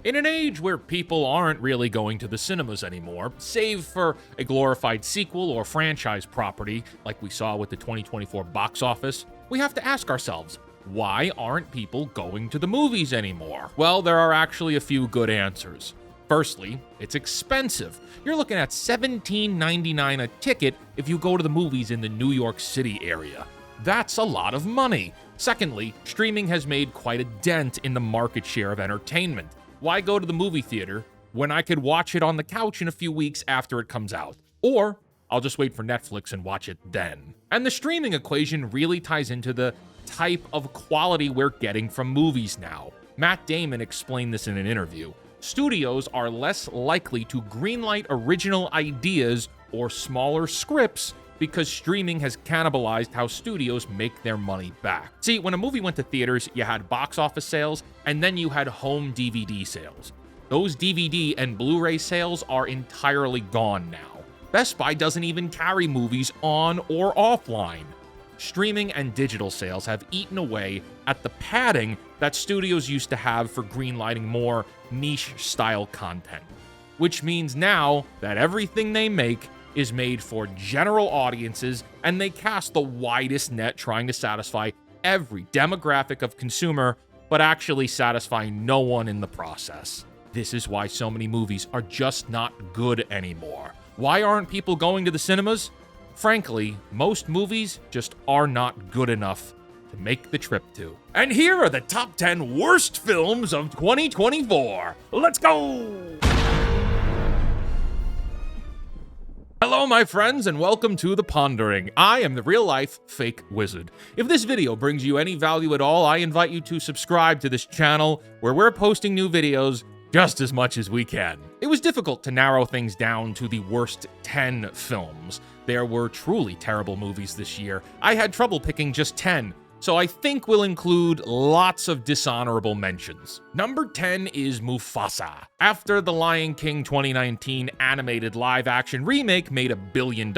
In an age where people aren't really going to the cinemas anymore, save for a glorified sequel or franchise property like we saw with the 2024 box office, we have to ask ourselves, why aren't people going to the movies anymore? Well, there are actually a few good answers. Firstly, it's expensive. You're looking at $17.99 a ticket if you go to the movies in the New York City area. That's a lot of money. Secondly, streaming has made quite a dent in the market share of entertainment. Why go to the movie theater when I could watch it on the couch in a few weeks after it comes out? Or I'll just wait for Netflix and watch it then. And the streaming equation really ties into the type of quality we're getting from movies now. Matt Damon explained this in an interview. Studios are less likely to greenlight original ideas or smaller scripts because streaming has cannibalized how studios make their money back. See, when a movie went to theaters, you had box office sales, and then you had home DVD sales. Those DVD and Blu-Ray sales are entirely gone now. Best Buy doesn't even carry movies on or offline. Streaming and digital sales have eaten away at the padding that studios used to have for greenlighting more niche-style content. Which means now that everything they make is made for general audiences, and they cast the widest net trying to satisfy every demographic of consumer, but actually satisfying no one in the process. This is why so many movies are just not good anymore. Why aren't people going to the cinemas? Frankly, most movies just are not good enough to make the trip to. And here are the top 10 worst films of 2024. Let's go! Hello, my friends, and welcome to The Pondering. I am the real-life fake wizard. If this video brings you any value at all, I invite you to subscribe to this channel, where we're posting new videos just as much as we can. It was difficult to narrow things down to the worst 10 films. There were truly terrible movies this year. I had trouble picking just 10, so I think we'll include lots of dishonorable mentions. Number 10 is Mufasa. After the Lion King 2019 animated live-action remake made $1 billion,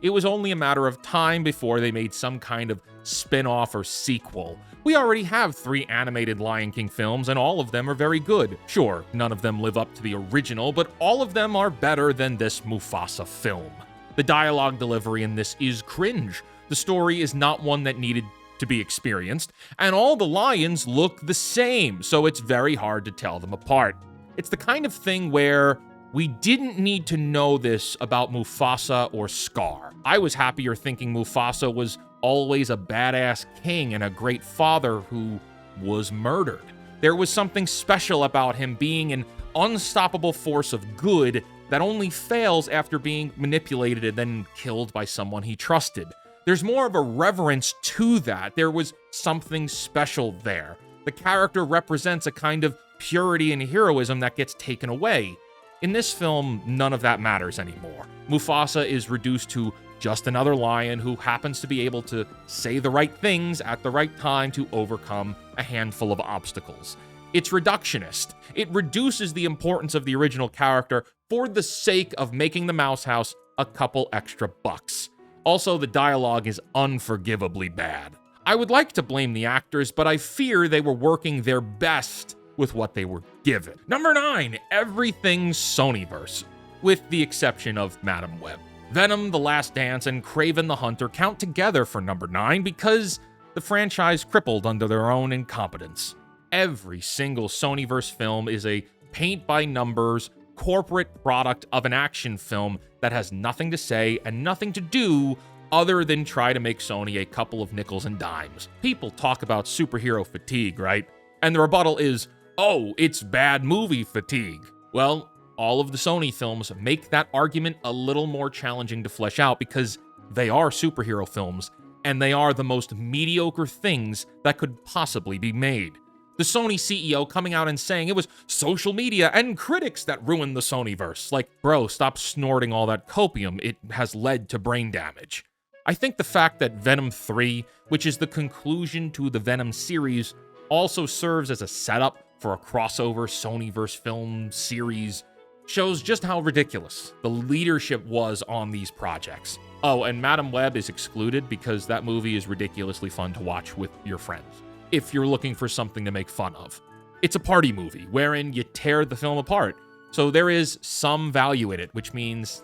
it was only a matter of time before they made some kind of spin-off or sequel. We already have 3 animated Lion King films, and all of them are very good. Sure, none of them live up to the original, but all of them are better than this Mufasa film. The dialogue delivery in this is cringe. The story is not one that needed to be experienced, and all the lions look the same, so it's very hard to tell them apart. It's the kind of thing where we didn't need to know this about Mufasa or Scar. I was happier thinking Mufasa was always a badass king and a great father who was murdered. There was something special about him being an unstoppable force of good that only fails after being manipulated and then killed by someone he trusted. There's more of a reverence to that. There was something special there. The character represents a kind of purity and heroism that gets taken away. In this film, none of that matters anymore. Mufasa is reduced to just another lion who happens to be able to say the right things at the right time to overcome a handful of obstacles. It's reductionist. It reduces the importance of the original character for the sake of making the Mouse House a couple extra bucks. Also, the dialogue is unforgivably bad. I would like to blame the actors, but I fear they were working their best with what they were given. Number 9, everything's Sonyverse, with the exception of Madam Web. Venom, The Last Dance, and Kraven the Hunter count together for number 9 because the franchise crippled under their own incompetence. Every single Sonyverse film is a paint-by-numbers corporate product of an action film that has nothing to say and nothing to do other than try to make Sony a couple of nickels and dimes. People talk about superhero fatigue, right? And the rebuttal is, oh, it's bad movie fatigue. Well, all of the Sony films make that argument a little more challenging to flesh out because they are superhero films, and they are the most mediocre things that could possibly be made. The Sony CEO coming out and saying it was social media and critics that ruined the Sonyverse. Like, bro, stop snorting all that copium. It has led to brain damage. I think the fact that Venom 3, which is the conclusion to the Venom series, also serves as a setup for a crossover Sonyverse film series shows just how ridiculous the leadership was on these projects. Oh, and Madam Web is excluded because that movie is ridiculously fun to watch with your friends, if you're looking for something to make fun of. It's a party movie wherein you tear the film apart. So there is some value in it, which means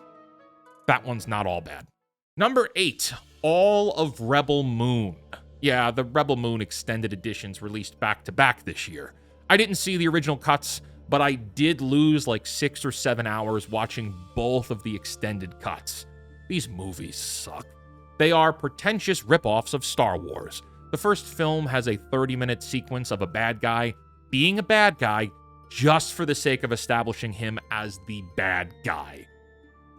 that one's not all bad. Number 8, All of Rebel Moon. Yeah, the Rebel Moon extended editions released back-to-back this year. I didn't see the original cuts, but I did lose like 6 or 7 hours watching both of the extended cuts. These movies suck. They are pretentious ripoffs of Star Wars. The first film has a 30-minute sequence of a bad guy being a bad guy just for the sake of establishing him as the bad guy.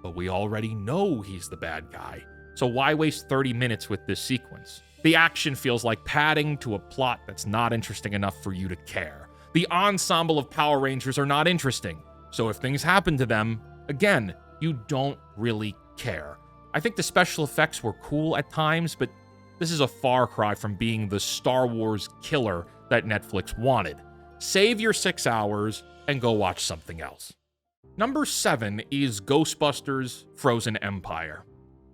But we already know he's the bad guy, so why waste 30 minutes with this sequence? The action feels like padding to a plot that's not interesting enough for you to care. The ensemble of Power Rangers are not interesting, so if things happen to them, again, you don't really care. I think the special effects were cool at times, but this is a far cry from being the Star Wars killer that Netflix wanted. Save your 6 hours and go watch something else. Number 7 is Ghostbusters: Frozen Empire.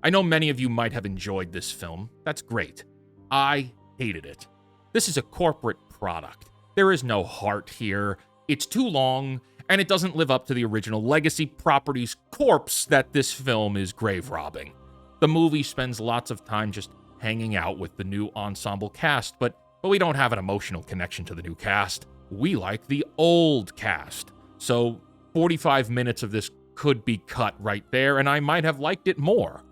I know many of you might have enjoyed this film. That's great. I hated it. This is a corporate product. There is no heart here. It's too long, and it doesn't live up to the original legacy property's corpse that this film is grave robbing. The movie spends lots of time just hanging out with the new ensemble cast, but we don't have an emotional connection to the new cast. We like the old cast. So 45 minutes of this could be cut right there, and I might have liked it more.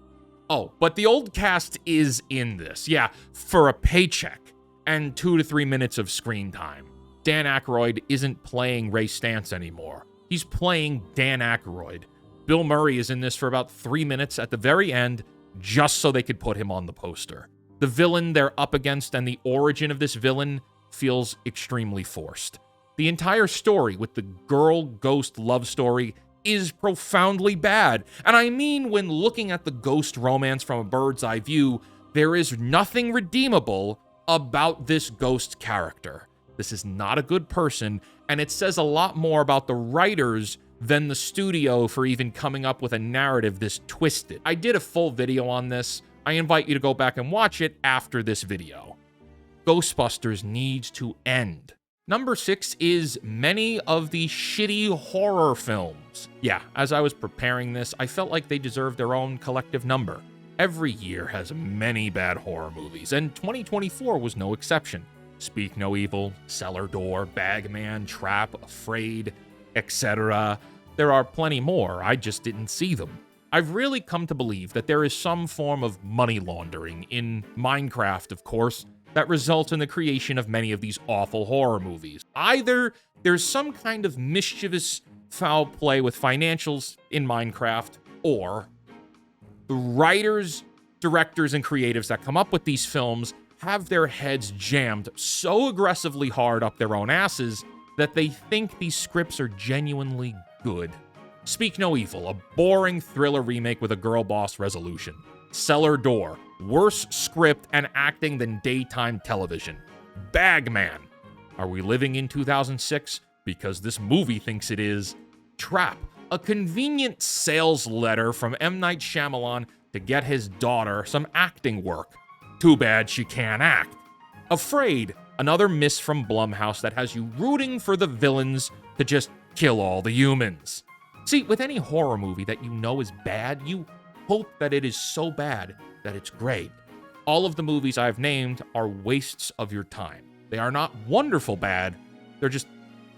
Oh, but the old cast is in this. Yeah, for a paycheck and 2 to 3 minutes of screen time. Dan Aykroyd isn't playing Ray Stantz anymore. He's playing Dan Aykroyd. Bill Murray is in this for about 3 minutes at the very end, just so they could put him on the poster. The villain they're up against and the origin of this villain feels extremely forced. The entire story with the girl-ghost love story is profoundly bad. And I mean, when looking at the ghost romance from a bird's eye view, there is nothing redeemable about this ghost character. This is not a good person, and it says a lot more about the writers than the studio for even coming up with a narrative this twisted. I did a full video on this. I invite you to go back and watch it after this video. Ghostbusters needs to end. Number 6 is many of the shitty horror films. Yeah, as I was preparing this, I felt like they deserved their own collective number. Every year has many bad horror movies, and 2024 was no exception. Speak No Evil, Cellar Door, Bagman, Trap, Afraid, etc. There are plenty more, I just didn't see them. I've really come to believe that there is some form of money laundering in Minecraft, of course, that results in the creation of many of these awful horror movies. Either there's some kind of mischievous foul play with financials in Minecraft, or the writers, directors, and creatives that come up with these films have their heads jammed so aggressively hard up their own asses that they think these scripts are genuinely good. Speak No Evil, a boring thriller remake with a girl boss resolution. Cellar Door, worse script and acting than daytime television. Bagman, are we living in 2006? Because this movie thinks it is. Trap, a convenient sales letter from M. Night Shyamalan to get his daughter some acting work. Too bad she can't act. Afraid, another miss from Blumhouse that has you rooting for the villains to just kill all the humans. See, with any horror movie that you know is bad, you hope that it is so bad that it's great. All of the movies I've named are wastes of your time. They are not wonderful bad, they're just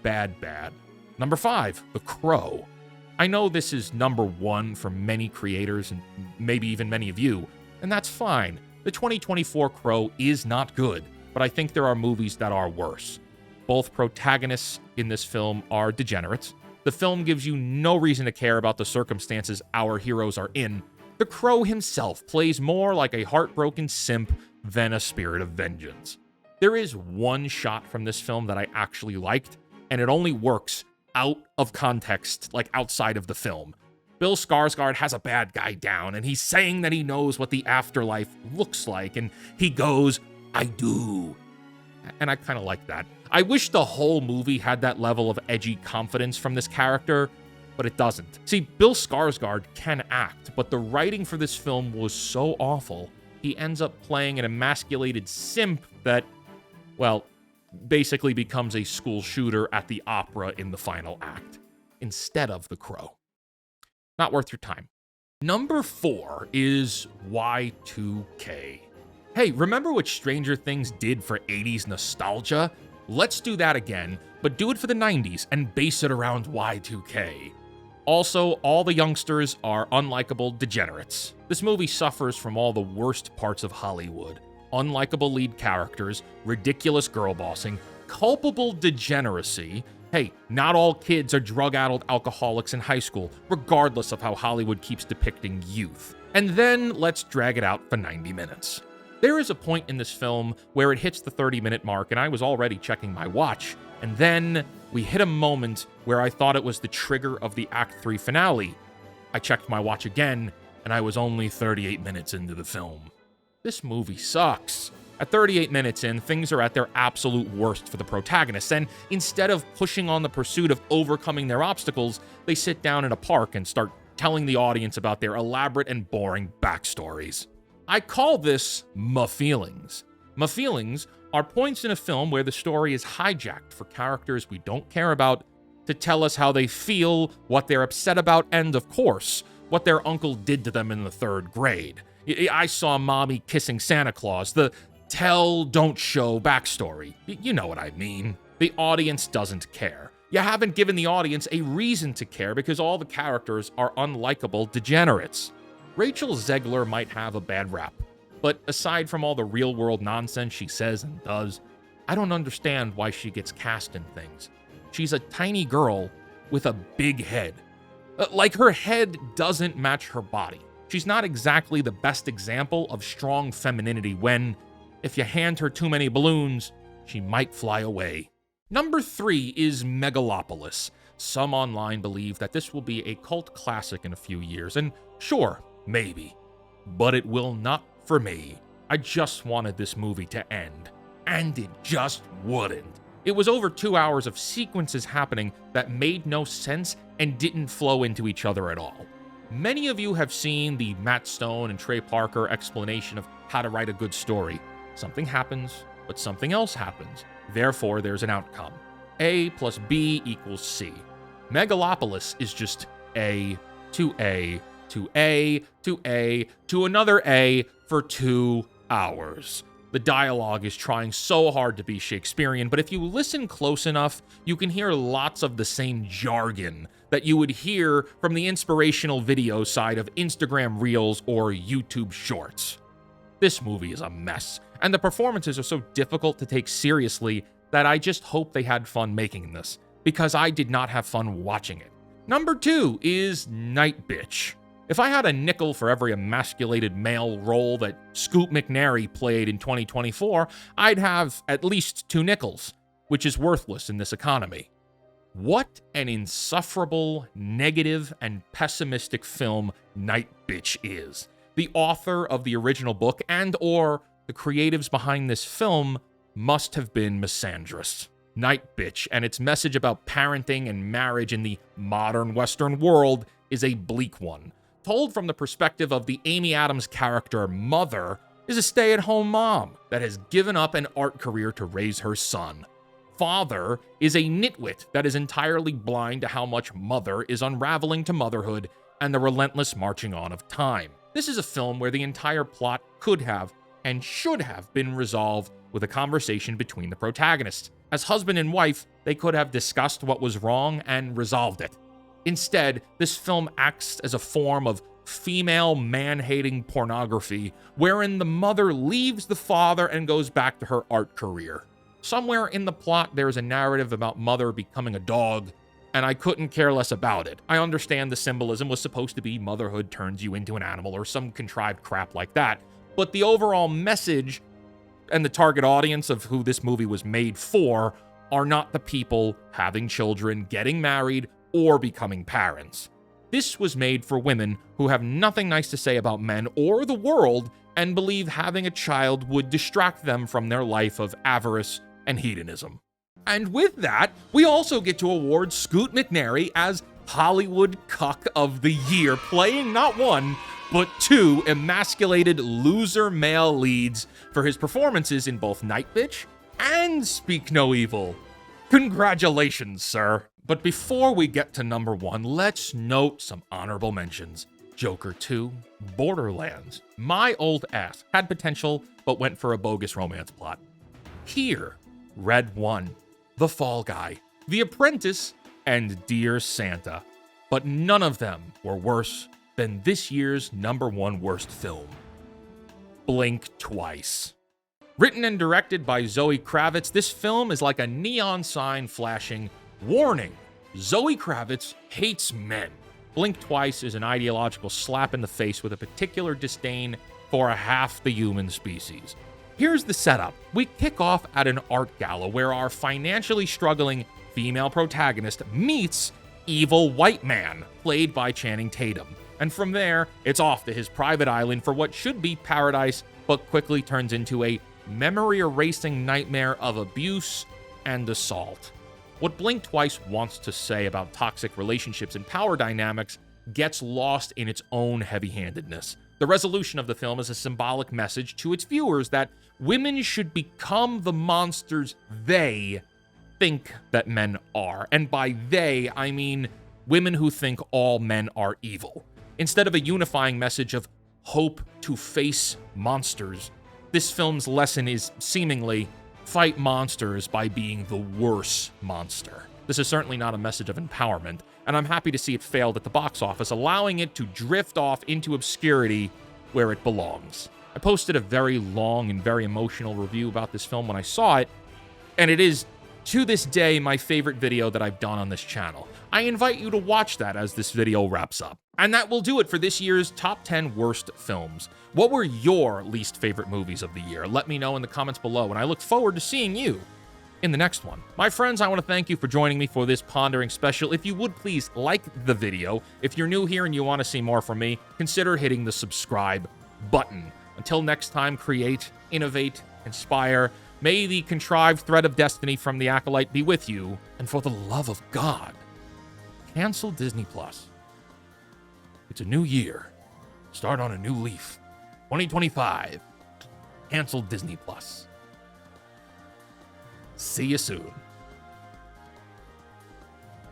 bad bad. Number 5, The Crow. I know this is number 1 for many creators and maybe even many of you, and that's fine. The 2024 Crow is not good, but I think there are movies that are worse. Both protagonists in this film are degenerates. The film gives you no reason to care about the circumstances our heroes are in. The Crow himself plays more like a heartbroken simp than a spirit of vengeance. There is one shot from this film that I actually liked, and it only works out of context, like outside of the film. Bill Skarsgård has a bad guy down, and he's saying that he knows what the afterlife looks like, and he goes, "I do." And I kind of like that. I wish the whole movie had that level of edgy confidence from this character, but it doesn't. See, Bill Skarsgård can act, but the writing for this film was so awful, he ends up playing an emasculated simp that, well, basically becomes a school shooter at the opera in the final act, instead of The Crow. Not worth your time. Number 4 is Y2K. Hey, remember what Stranger Things did for 80s nostalgia? Let's do that again, but do it for the 90s and base it around Y2K. Also, all the youngsters are unlikable degenerates. This movie suffers from all the worst parts of Hollywood. Unlikable lead characters, ridiculous girl bossing, culpable degeneracy. Hey, not all kids are drug-addled alcoholics in high school, regardless of how Hollywood keeps depicting youth. And then let's drag it out for 90 minutes. There is a point in this film where it hits the 30-minute mark, and I was already checking my watch, and then we hit a moment where I thought it was the trigger of the Act 3 finale. I checked my watch again, and I was only 38 minutes into the film. This movie sucks. At 38 minutes in, things are at their absolute worst for the protagonists, and instead of pushing on the pursuit of overcoming their obstacles, they sit down in a park and start telling the audience about their elaborate and boring backstories. I call this "ma feelings." Ma feelings are points in a film where the story is hijacked for characters we don't care about to tell us how they feel, what they're upset about, and, of course, what their uncle did to them in the 3rd grade. I saw mommy kissing Santa Claus, the tell, don't show backstory. You know what I mean. The audience doesn't care. You haven't given the audience a reason to care because all the characters are unlikable degenerates. Rachel Zegler might have a bad rap, but aside from all the real-world nonsense she says and does, I don't understand why she gets cast in things. She's a tiny girl with a big head. Like, her head doesn't match her body. She's not exactly the best example of strong femininity when, if you hand her too many balloons, she might fly away. Number 3 is Megalopolis. Some online believe that this will be a cult classic in a few years, and sure, maybe. But it will not for me. I just wanted this movie to end. And it just wouldn't. It was over 2 hours of sequences happening that made no sense and didn't flow into each other at all. Many of you have seen the Matt Stone and Trey Parker explanation of how to write a good story. Something happens, but something else happens. Therefore, there's an outcome. A plus B equals C. Megalopolis is just A to A to A to A to another A for 2 hours. The dialogue is trying so hard to be Shakespearean, but if you listen close enough, you can hear lots of the same jargon that you would hear from the inspirational video side of Instagram Reels or YouTube Shorts. This movie is a mess, and the performances are so difficult to take seriously that I just hope they had fun making this, because I did not have fun watching it. Number 2 is Night Bitch. If I had a nickel for every emasculated male role that Scoot McNairy played in 2024, I'd have at least 2 nickels, which is worthless in this economy. What an insufferable, negative, and pessimistic film Night Bitch is. The author of the original book and/or the creatives behind this film must have been misandrous. Night Bitch and its message about parenting and marriage in the modern Western world is a bleak one. Told from the perspective of the Amy Adams character, Mother is a stay-at-home mom that has given up an art career to raise her son. Father is a nitwit that is entirely blind to how much Mother is unraveling to motherhood and the relentless marching on of time. This is a film where the entire plot could have and should have been resolved with a conversation between the protagonists. As husband and wife, they could have discussed what was wrong and resolved it. Instead, this film acts as a form of female man-hating pornography, wherein the mother leaves the father and goes back to her art career. Somewhere in the plot, there's a narrative about Mother becoming a dog, and I couldn't care less about it. I understand the symbolism was supposed to be motherhood turns you into an animal or some contrived crap like that, but the overall message and the target audience of who this movie was made for are not the people having children, getting married, or becoming parents. This was made for women who have nothing nice to say about men or the world and believe having a child would distract them from their life of avarice and hedonism. And with that, we also get to award Scoot McNairy as Hollywood Cuck of the Year, playing not 1, but 2 emasculated loser male leads for his performances in both Night Bitch and speak no evil. Congratulations, sir. But before we get to number 1, let's note some honorable mentions. Joker 2, Borderlands, My Old Ass, had potential, but went for a bogus romance plot. Here, Red 1, The Fall Guy, The Apprentice, and Dear Santa. But none of them were worse than this year's number 1 worst film, Blink Twice. Written and directed by Zoe Kravitz, this film is like a neon sign flashing, "Warning, Zoe Kravitz hates men." Blink Twice is an ideological slap in the face with a particular disdain for half the human species. Here's the setup. We kick off at an art gala where our financially struggling female protagonist meets evil white man, played by Channing Tatum. And from there, it's off to his private island for what should be paradise, but quickly turns into a memory-erasing nightmare of abuse and assault. What Blink Twice wants to say about toxic relationships and power dynamics gets lost in its own heavy-handedness. The resolution of the film is a symbolic message to its viewers that women should become the monsters they think that men are. And by they, I mean women who think all men are evil. Instead of a unifying message of hope to face monsters, this film's lesson is seemingly fight monsters by being the worse monster. This is certainly not a message of empowerment, and I'm happy to see it failed at the box office, allowing it to drift off into obscurity where it belongs. I posted a very long and very emotional review about this film when I saw it, and it is, to this day, my favorite video that I've done on this channel. I invite you to watch that as this video wraps up. And that will do it for this year's top 10 worst films. What were your least favorite movies of the year? Let me know in the comments below, and I look forward to seeing you in the next one. My friends, I want to thank you for joining me for this Pondering special. If you would please like the video. If you're new here and you want to see more from me, consider hitting the subscribe button. Until next time, create, innovate, inspire. May the contrived thread of destiny from the Acolyte be with you, and for the love of God, cancel Disney+. It's a new year. Start on a new leaf. 2025. Cancel Disney+. See you soon.